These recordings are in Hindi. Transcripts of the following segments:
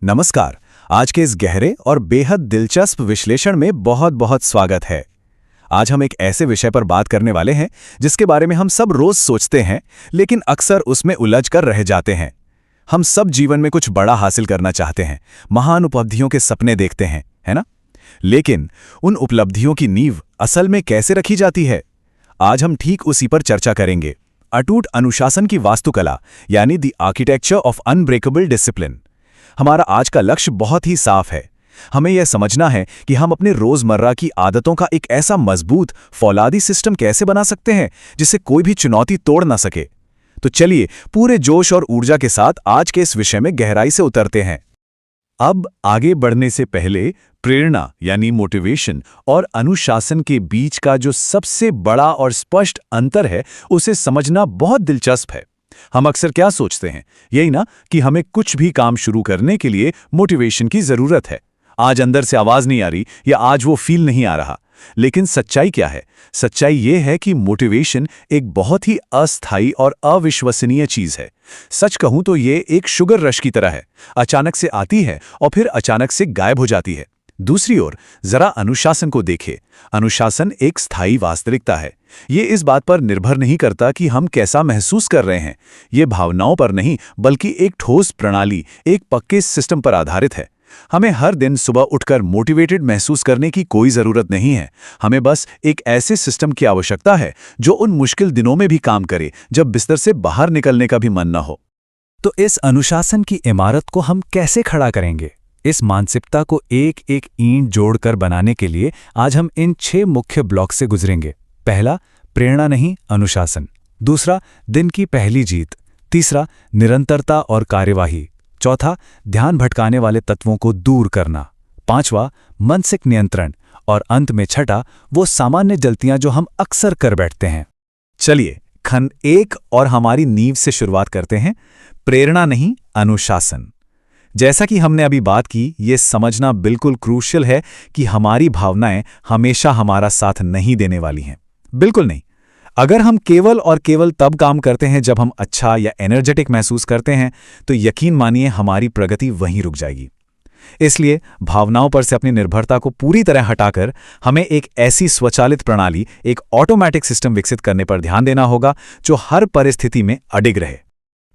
नमस्कार। आज के इस गहरे और बेहद दिलचस्प विश्लेषण में बहुत बहुत स्वागत है। आज हम एक ऐसे विषय पर बात करने वाले हैं जिसके बारे में हम सब रोज सोचते हैं, लेकिन अक्सर उसमें उलझ कर रह जाते हैं। हम सब जीवन में कुछ बड़ा हासिल करना चाहते हैं, महान उपलब्धियों के सपने देखते हैं, है ना? लेकिन उन उपलब्धियों की नींव असल में कैसे रखी जाती है? आज हम ठीक उसी पर चर्चा करेंगे। अटूट अनुशासन की वास्तुकला, यानी the architecture of unbreakable discipline. हमारा आज का लक्ष्य बहुत ही साफ है। हमें यह समझना है कि हम अपने रोजमर्रा की आदतों का एक ऐसा मजबूत फौलादी सिस्टम कैसे बना सकते हैं जिसे कोई भी चुनौती तोड़ ना सके। तो चलिए पूरे जोश और ऊर्जा के साथ आज के इस विषय में गहराई से उतरते हैं। अब आगे बढ़ने से पहले प्रेरणा यानी मोटिवेशन और अनुशासन के बीच का जो सबसे बड़ा और स्पष्ट अंतर है, उसे समझना बहुत दिलचस्प है। हम अक्सर क्या सोचते हैं, यही ना, कि हमें कुछ भी काम शुरू करने के लिए मोटिवेशन की जरूरत है। आज अंदर से आवाज नहीं आ रही या आज वो फील नहीं आ रहा। लेकिन सच्चाई क्या है? सच्चाई ये है कि मोटिवेशन एक बहुत ही अस्थायी और अविश्वसनीय चीज है। सच कहूं तो ये एक शुगर रश की तरह है, अचानक से आती है और फिर अचानक से गायब हो जाती है। दूसरी ओर जरा अनुशासन को देखें। अनुशासन एक स्थायी वास्तविकता है। ये इस बात पर निर्भर नहीं करता कि हम कैसा महसूस कर रहे हैं। ये भावनाओं पर नहीं, बल्कि एक ठोस प्रणाली, एक पक्के सिस्टम पर आधारित है। हमें हर दिन सुबह उठकर मोटिवेटेड महसूस करने की कोई जरूरत नहीं है। हमें बस एक ऐसे सिस्टम की आवश्यकता है जो उन मुश्किल दिनों में भी काम करे, जब बिस्तर से बाहर निकलने का भी मन न हो। तो इस अनुशासन की इमारत को हम कैसे खड़ा करेंगे? इस मानसिकता को एक एक ईंट जोड़कर बनाने के लिए आज हम इन 6 मुख्य ब्लॉक से गुजरेंगे। पहला, प्रेरणा नहीं, अनुशासन। दूसरा, दिन की पहली जीत। तीसरा, निरंतरता और कार्यवाही। चौथा, ध्यान भटकाने वाले तत्वों को दूर करना। पांचवा, मानसिक नियंत्रण। और अंत में छठा, वो सामान्य गलतियां जो हम अक्सर कर बैठते हैं। चलिए खंड 1 और हमारी नींव से शुरुआत करते हैं। प्रेरणा नहीं, अनुशासन। जैसा कि हमने अभी बात की, ये समझना बिल्कुल क्रूशियल है कि हमारी भावनाएं हमेशा हमारा साथ नहीं देने वाली हैं। बिल्कुल नहीं। अगर हम केवल और केवल तब काम करते हैं जब हम अच्छा या एनर्जेटिक महसूस करते हैं, तो यकीन मानिए हमारी प्रगति वहीं रुक जाएगी। इसलिए भावनाओं पर से अपनी निर्भरता को पूरी तरह हटाकर हमें एक ऐसी स्वचालित प्रणाली, एक ऑटोमैटिक सिस्टम विकसित करने पर ध्यान देना होगा जो हर परिस्थिति में अडिग रहे।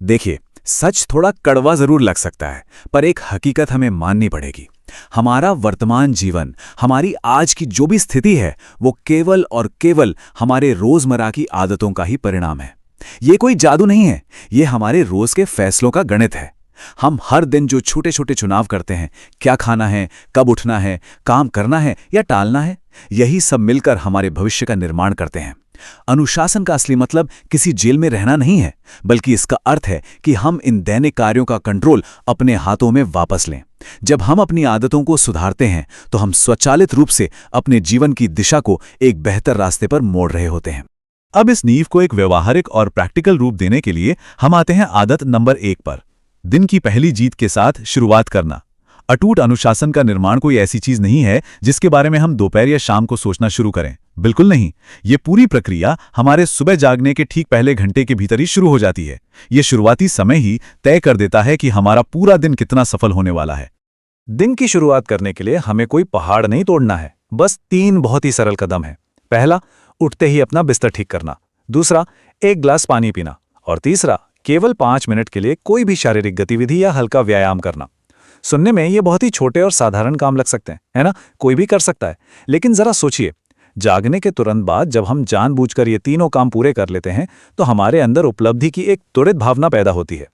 देखिए, सच थोड़ा कड़वा जरूर लग सकता है, पर एक हकीकत हमें माननी पड़ेगी। हमारा वर्तमान जीवन, हमारी आज की जो भी स्थिति है, वो केवल और केवल हमारे रोजमर्रा की आदतों का ही परिणाम है। ये कोई जादू नहीं है, ये हमारे रोज के फैसलों का गणित है। हम हर दिन जो छोटे छोटे चुनाव करते हैं, क्या खाना है, कब उठना है, काम करना है या टालना है, यही सब मिलकर हमारे भविष्य का निर्माण करते हैं। अनुशासन का असली मतलब किसी जेल में रहना नहीं है, बल्कि इसका अर्थ है कि हम इन दैनिक कार्यों का कंट्रोल अपने हाथों में वापस लें। जब हम अपनी आदतों को सुधारते हैं, तो हम स्वचालित रूप से अपने जीवन की दिशा को एक बेहतर रास्ते पर मोड़ रहे होते हैं। अब इस नींव को एक व्यवहारिक और प्रैक्टिकल रूप देने के लिए हम आते हैं आदत नंबर 1 पर। दिन की पहली जीत के साथ शुरुआत करना। अटूट अनुशासन का निर्माण कोई ऐसी चीज नहीं है जिसके बारे में हम दोपहर या शाम को सोचना शुरू करें। बिल्कुल नहीं। ये पूरी प्रक्रिया हमारे सुबह जागने के ठीक पहले घंटे के भीतर ही शुरू हो जाती है। ये शुरुआती समय ही तय कर देता है कि हमारा पूरा दिन कितना सफल होने वाला है। दिन की शुरुआत करने के लिए हमें कोई पहाड़ नहीं तोड़ना है, बस 3 बहुत ही सरल कदम है। पहला, उठते ही अपना बिस्तर ठीक करना। दूसरा, 1 गिलास पानी पीना। और तीसरा, केवल 5 मिनट के लिए कोई भी शारीरिक गतिविधि या हल्का व्यायाम करना। सुनने में ये बहुत ही छोटे और साधारण काम लग सकते हैं, है ना? कोई भी कर सकता है। लेकिन जरा सोचिए, जागने के तुरंत बाद जब हम जानबूझकर ये तीनों काम पूरे कर लेते हैं, तो हमारे अंदर उपलब्धि की एक त्वरित भावना पैदा होती है।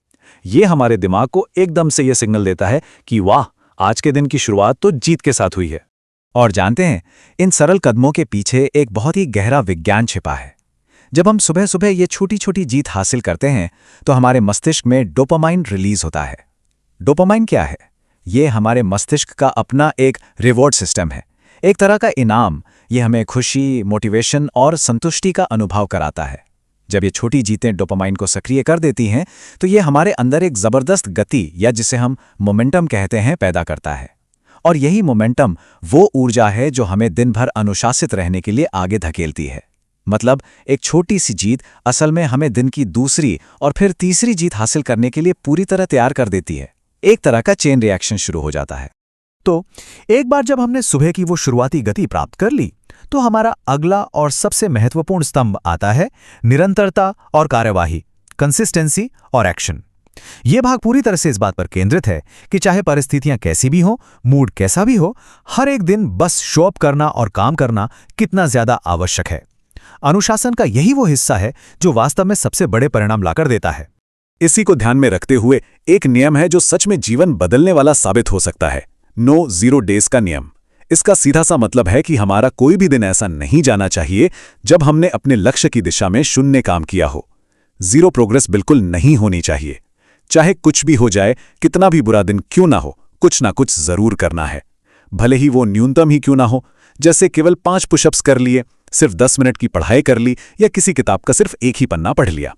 ये हमारे दिमाग को एकदम से ये सिग्नल देता है कि वाह, आज के दिन की शुरुआत तो जीत के साथ हुई है। और जानते हैं, इन सरल कदमों के पीछे एक बहुत ही गहरा विज्ञान छिपा है। जब हम सुबह सुबह ये छोटी छोटी जीत हासिल करते हैं, तो हमारे मस्तिष्क में डोपामाइन रिलीज होता है। डोपामाइन क्या है? ये हमारे मस्तिष्क का अपना एक रिवॉर्ड सिस्टम है, एक तरह का इनाम। ये हमें खुशी, मोटिवेशन और संतुष्टि का अनुभव कराता है। जब ये छोटी जीतें डोपामाइन को सक्रिय कर देती हैं, तो ये हमारे अंदर एक जबरदस्त गति, या जिसे हम मोमेंटम कहते हैं, पैदा करता है। और यही मोमेंटम वो ऊर्जा है जो हमें दिन भर अनुशासित रहने के लिए आगे धकेलती है। मतलब एक छोटी सी जीत असल में हमें दिन की दूसरी और फिर तीसरी जीत हासिल करने के लिए पूरी तरह तैयार कर देती है। एक तरह का चेन रिएक्शन शुरू हो जाता है। तो एक बार जब हमने सुबह की वो शुरुआती गति प्राप्त कर ली, तो हमारा अगला और सबसे महत्वपूर्ण स्तंभ आता है निरंतरता और कार्यवाही, कंसिस्टेंसी और एक्शन। ये भाग पूरी तरह से इस बात पर केंद्रित है कि चाहे परिस्थितियां कैसी भी हो, मूड कैसा भी हो, हर एक दिन बस शो अप करना और काम करना कितना ज्यादा आवश्यक है। अनुशासन का यही वो हिस्सा है जो वास्तव में सबसे बड़े परिणाम लाकर देता है। इसी को ध्यान में रखते हुए एक नियम है जो सच में जीवन बदलने वाला साबित हो सकता है, नो जीरो डेज का नियम। इसका सीधा सा मतलब है कि हमारा कोई भी दिन ऐसा नहीं जाना चाहिए जब हमने अपने लक्ष्य की दिशा में शून्य काम किया हो। जीरो प्रोग्रेस बिल्कुल नहीं होनी चाहिए। चाहे कुछ भी हो जाए, कितना भी बुरा दिन क्यों ना हो, कुछ ना कुछ जरूर करना है, भले ही वो न्यूनतम ही क्यों ना हो। जैसे केवल 5 पुशअप्स कर लिए, सिर्फ 10 मिनट की पढ़ाई कर ली, या किसी किताब का सिर्फ एक ही पन्ना पढ़ लिया।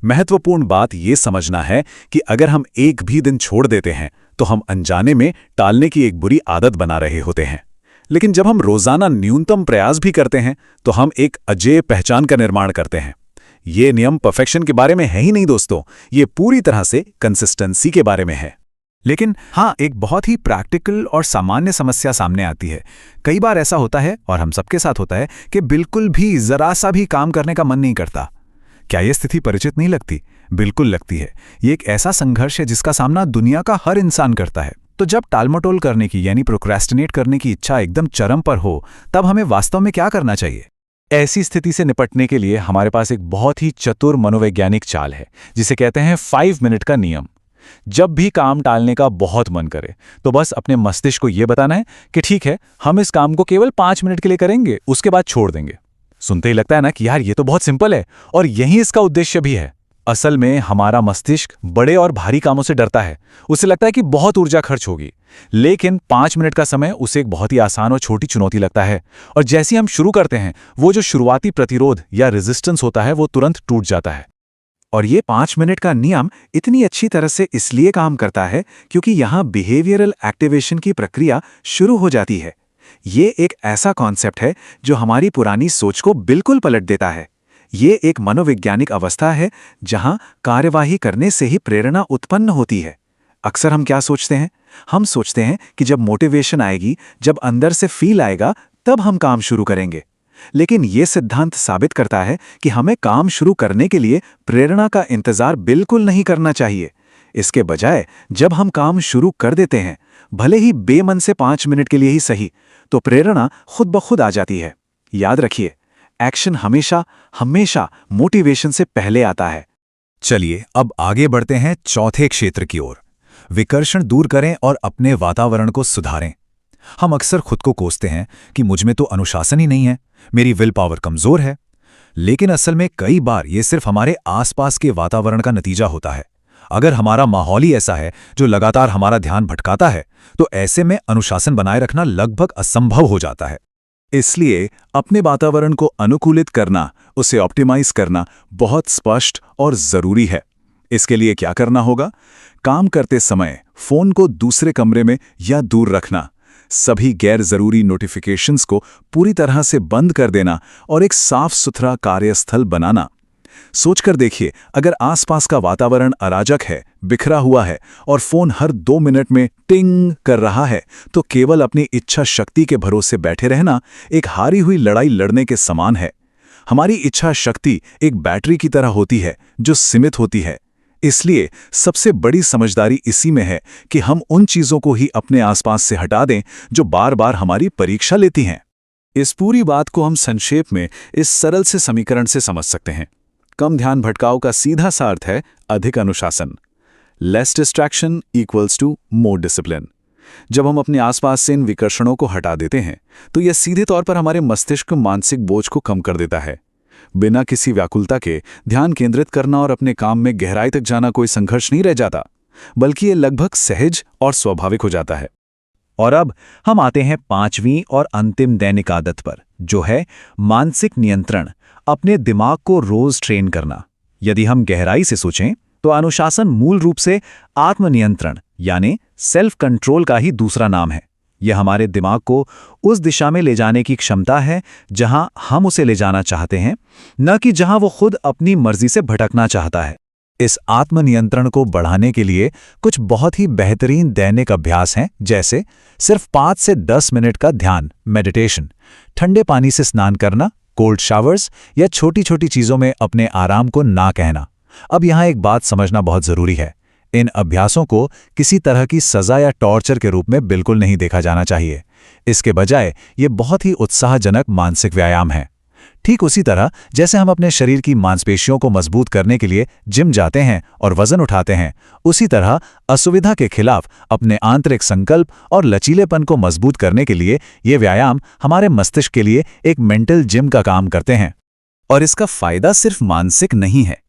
महत्वपूर्ण बात यह समझना है कि अगर हम एक भी दिन छोड़ देते हैं तो हम अनजाने में टालने की एक बुरी आदत बना रहे होते हैं। लेकिन जब हम रोजाना न्यूनतम प्रयास भी करते हैं तो हम एक अजेय पहचान का निर्माण करते हैं। ये नियम परफेक्शन के बारे में है ही नहीं दोस्तों, ये पूरी तरह से कंसिस्टेंसी के बारे में है। लेकिन हाँ, एक बहुत ही प्रैक्टिकल और सामान्य समस्या सामने आती है। कई बार ऐसा होता है, और हम सबके साथ होता है, कि बिल्कुल भी जरा सा भी काम करने का मन नहीं करता। क्या यह स्थिति परिचित नहीं लगती? बिल्कुल लगती है। ये एक ऐसा संघर्ष है जिसका सामना दुनिया का हर इंसान करता है। तो जब टालमटोल करने की यानी प्रोक्रेस्टिनेट करने की इच्छा एकदम चरम पर हो, तब हमें वास्तव में क्या करना चाहिए? ऐसी स्थिति से निपटने के लिए हमारे पास एक बहुत ही चतुर मनोवैज्ञानिक चाल है, जिसे कहते हैं 5 मिनट का नियम। जब भी काम टालने का बहुत मन करे तो बस अपने मस्तिष्क को यह बताना है कि ठीक है, हम इस काम को केवल 5 मिनट के लिए करेंगे, उसके बाद छोड़ देंगे। सुनते ही लगता है ना कि यार ये तो बहुत सिंपल है, और यही इसका उद्देश्य भी है। असल में हमारा मस्तिष्क बड़े और भारी कामों से डरता है। उसे लगता है कि बहुत ऊर्जा खर्च होगी, लेकिन 5 मिनट का समय उसे एक बहुत ही आसान और छोटी चुनौती लगता है। और जैसे हम शुरू करते हैं, वो जो शुरुआती प्रतिरोध या रेजिस्टेंस होता है वो तुरंत टूट जाता है। और ये 5 मिनट का नियम इतनी अच्छी तरह से इसलिए काम करता है क्योंकि यहाँ बिहेवियरल एक्टिवेशन की प्रक्रिया शुरू हो जाती है। ये एक ऐसा कॉन्सेप्ट है जो हमारी पुरानी सोच को बिल्कुल पलट देता है। ये एक मनोवैज्ञानिक अवस्था है जहां कार्यवाही करने से ही प्रेरणा उत्पन्न होती है। अक्सर हम क्या सोचते हैं? हम सोचते हैं कि जब मोटिवेशन आएगी, जब अंदर से फील आएगा, तब हम काम शुरू करेंगे। लेकिन ये सिद्धांत साबित करता है कि हमें काम शुरू करने के लिए प्रेरणा का इंतजार बिल्कुल नहीं करना चाहिए। इसके बजाय जब हम काम शुरू कर देते हैं, भले ही बेमन से 5 मिनट के लिए ही सही, तो प्रेरणा खुद ब खुद आ जाती है। याद रखिए, एक्शन हमेशा हमेशा मोटिवेशन से पहले आता है। चलिए अब आगे बढ़ते हैं चौथे क्षेत्र की ओर। विकर्षण दूर करें और अपने वातावरण को सुधारें। हम अक्सर खुद को कोसते हैं कि मुझ में तो अनुशासन ही नहीं है, मेरी विल पावर कमजोर है। लेकिन असल में कई बार ये सिर्फ हमारे आसपास के वातावरण का नतीजा होता है। अगर हमारा माहौल ही ऐसा है जो लगातार हमारा ध्यान भटकाता है, तो ऐसे में अनुशासन बनाए रखना लगभग असंभव हो जाता है। इसलिए अपने वातावरण को अनुकूलित करना, उसे ऑप्टिमाइज करना बहुत स्पष्ट और जरूरी है। इसके लिए क्या करना होगा? काम करते समय फोन को दूसरे कमरे में या दूर रखना, सभी गैर जरूरी नोटिफिकेशंस को पूरी तरह से बंद कर देना और एक साफ सुथरा कार्यस्थल बनाना। सोचकर देखिए, अगर आसपास का वातावरण अराजक है, बिखरा हुआ है और फोन हर 2 मिनट में टिंग कर रहा है, तो केवल अपनी इच्छा शक्ति के भरोसे बैठे रहना एक हारी हुई लड़ाई लड़ने के समान है। हमारी इच्छा शक्ति एक बैटरी की तरह होती है जो सीमित होती है। इसलिए सबसे बड़ी समझदारी इसी में है कि हम उन चीजों को ही अपने आसपास से हटा दें जो बार बार हमारी परीक्षा लेती हैं। इस पूरी बात को हम संक्षेप में इस सरल से समीकरण से समझ सकते हैं। कम ध्यान भटकाव का सीधा सा अर्थ है अधिक अनुशासन। Less distraction equals to more discipline. जब हम अपने आसपास से इन विकर्षणों को हटा देते हैं, तो यह सीधे तौर पर हमारे मस्तिष्क मानसिक बोझ को कम कर देता है। बिना किसी व्याकुलता के ध्यान केंद्रित करना और अपने काम में गहराई तक जाना कोई संघर्ष नहीं रह जाता, बल्कि ये लगभग सहज और स्वाभाविक हो जाता है। और अब हम आते हैं 5वीं और अंतिम दैनिक आदत पर, जो है मानसिक नियंत्रण, अपने दिमाग को रोज ट्रेन करना। यदि हम गहराई से सोचें तो अनुशासन मूल रूप से आत्मनियंत्रण यानी सेल्फ कंट्रोल का ही दूसरा नाम है। यह हमारे दिमाग को उस दिशा में ले जाने की क्षमता है जहां हम उसे ले जाना चाहते हैं, न कि जहां वो खुद अपनी मर्जी से भटकना चाहता है। इस आत्मनियंत्रण को बढ़ाने के लिए कुछ बहुत ही बेहतरीन दैनिक अभ्यास हैं, जैसे सिर्फ 5 से 10 मिनट का ध्यान, मेडिटेशन, ठंडे पानी से स्नान करना, कोल्ड शावर्स या छोटी छोटी चीज़ों में अपने आराम को ना कहना। अब यहाँ एक बात समझना बहुत ज़रूरी है, इन अभ्यासों को किसी तरह की सज़ा या टॉर्चर के रूप में बिल्कुल नहीं देखा जाना चाहिए। इसके बजाय ये बहुत ही उत्साहजनक मानसिक व्यायाम है। ठीक उसी तरह जैसे हम अपने शरीर की मांसपेशियों को मजबूत करने के लिए जिम जाते हैं और वजन उठाते हैं, उसी तरह असुविधा के खिलाफ अपने आंतरिक संकल्प और लचीलेपन को मजबूत करने के लिए ये व्यायाम हमारे मस्तिष्क के लिए एक मेंटल जिम का काम करते हैं। और इसका फायदा सिर्फ मानसिक नहीं है,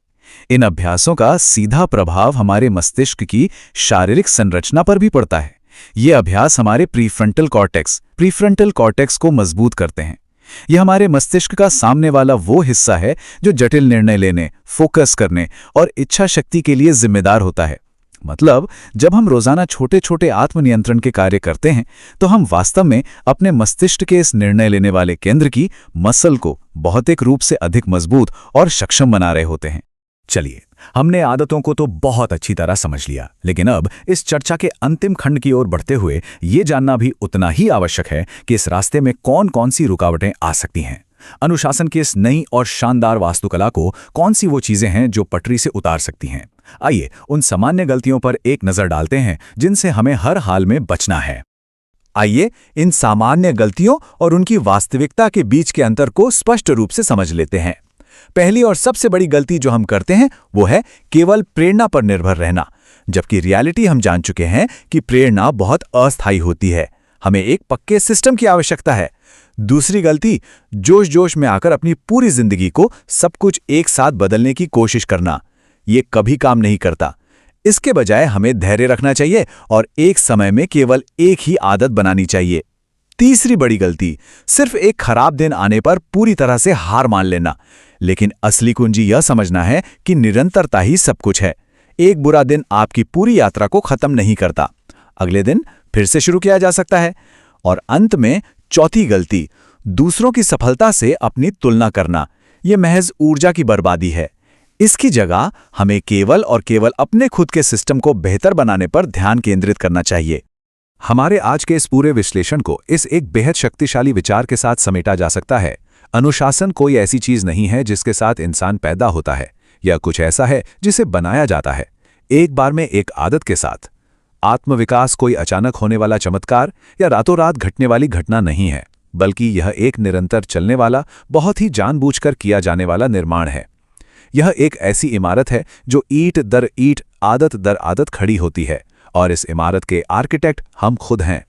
इन अभ्यासों का सीधा प्रभाव हमारे मस्तिष्क की शारीरिक संरचना पर भी पड़ता है। ये अभ्यास हमारे प्रीफ्रंटल कॉर्टेक्स को मजबूत करते हैं। यह हमारे मस्तिष्क का सामने वाला वो हिस्सा है जो जटिल निर्णय लेने, फोकस करने और इच्छा शक्ति के लिए जिम्मेदार होता है। मतलब जब हम रोजाना छोटे छोटे आत्मनियंत्रण के कार्य करते हैं तो हम वास्तव में अपने मस्तिष्क के इस निर्णय लेने वाले केंद्र की मसल को भौतिक रूप से अधिक मजबूत और सक्षम बना रहे होते हैं। चलिए, हमने आदतों को तो बहुत अच्छी तरह समझ लिया, लेकिन अब इस चर्चा के अंतिम खंड की ओर बढ़ते हुए ये जानना भी उतना ही आवश्यक है कि इस रास्ते में कौन कौन सी रुकावटें आ सकती हैं। अनुशासन की इस नई और शानदार वास्तुकला को कौन सी वो चीजें हैं जो पटरी से उतार सकती हैं। आइए उन सामान्य गलतियों पर एक नजर डालते हैं जिनसे हमें हर हाल में बचना है। आइए इन सामान्य गलतियों और उनकी वास्तविकता के बीच के अंतर को स्पष्ट रूप से समझ लेते हैं। पहली और सबसे बड़ी गलती जो हम करते हैं वो है केवल प्रेरणा पर निर्भर रहना, जबकि रियलिटी हम जान चुके हैं कि प्रेरणा बहुत अस्थायी होती है। हमें एक पक्के सिस्टम की आवश्यकता है। दूसरी गलती, जोश में आकर अपनी पूरी जिंदगी को सब कुछ एक साथ बदलने की कोशिश करना। ये कभी काम नहीं करता। इसके बजाय हमें धैर्य रखना चाहिए और एक समय में केवल एक ही आदत बनानी चाहिए। तीसरी बड़ी गलती, सिर्फ एक खराब दिन आने पर पूरी तरह से हार मान लेना। लेकिन असली कुंजी यह समझना है कि निरंतरता ही सब कुछ है। एक बुरा दिन आपकी पूरी यात्रा को खत्म नहीं करता। अगले दिन फिर से शुरू किया जा सकता है। और अंत में चौथी गलती, दूसरों की सफलता से अपनी तुलना करना। यह महज ऊर्जा की बर्बादी है। इसकी जगह हमें केवल और केवल अपने खुद के सिस्टम को बेहतर बनाने पर ध्यान केंद्रित करना चाहिए। हमारे आज के इस पूरे विश्लेषण को इस एक बेहद शक्तिशाली विचार के साथ समेटा जा सकता है। अनुशासन कोई ऐसी चीज नहीं है जिसके साथ इंसान पैदा होता है, या कुछ ऐसा है जिसे बनाया जाता है एक बार में एक आदत के साथ। आत्मविकास कोई अचानक होने वाला चमत्कार या रातों रात घटने वाली घटना नहीं है, बल्कि यह एक निरंतर चलने वाला, बहुत ही जानबूझकर किया जाने वाला निर्माण है। यह एक ऐसी इमारत है जो ईंट दर ईंट, आदत दर आदत खड़ी होती है, और इस इमारत के आर्किटेक्ट हम खुद हैं।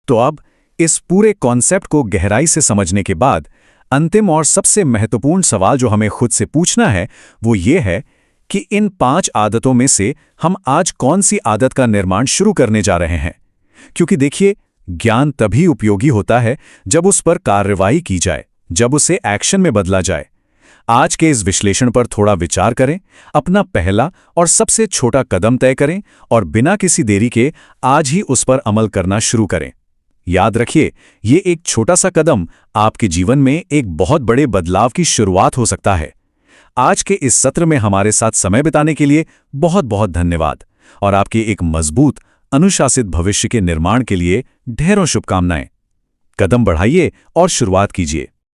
तो अब इस पूरे कॉन्सेप्ट को गहराई से समझने के बाद अंतिम और सबसे महत्वपूर्ण सवाल जो हमें खुद से पूछना है वो ये है कि इन 5 आदतों में से हम आज कौन सी आदत का निर्माण शुरू करने जा रहे हैं। क्योंकि देखिए, ज्ञान तभी उपयोगी होता है जब उस पर कार्रवाई की जाए, जब उसे एक्शन में बदला जाए। आज के इस विश्लेषण पर थोड़ा विचार करें, अपना पहला और सबसे छोटा कदम तय करें और बिना किसी देरी के आज ही उस पर अमल करना शुरू करें। याद रखिए, ये एक छोटा सा कदम आपके जीवन में एक बहुत बड़े बदलाव की शुरुआत हो सकता है। आज के इस सत्र में हमारे साथ समय बिताने के लिए बहुत बहुत धन्यवाद, और आपके एक मजबूत, अनुशासित भविष्य के निर्माण के लिए ढेरों शुभकामनाएं। कदम बढ़ाइए और शुरुआत कीजिए।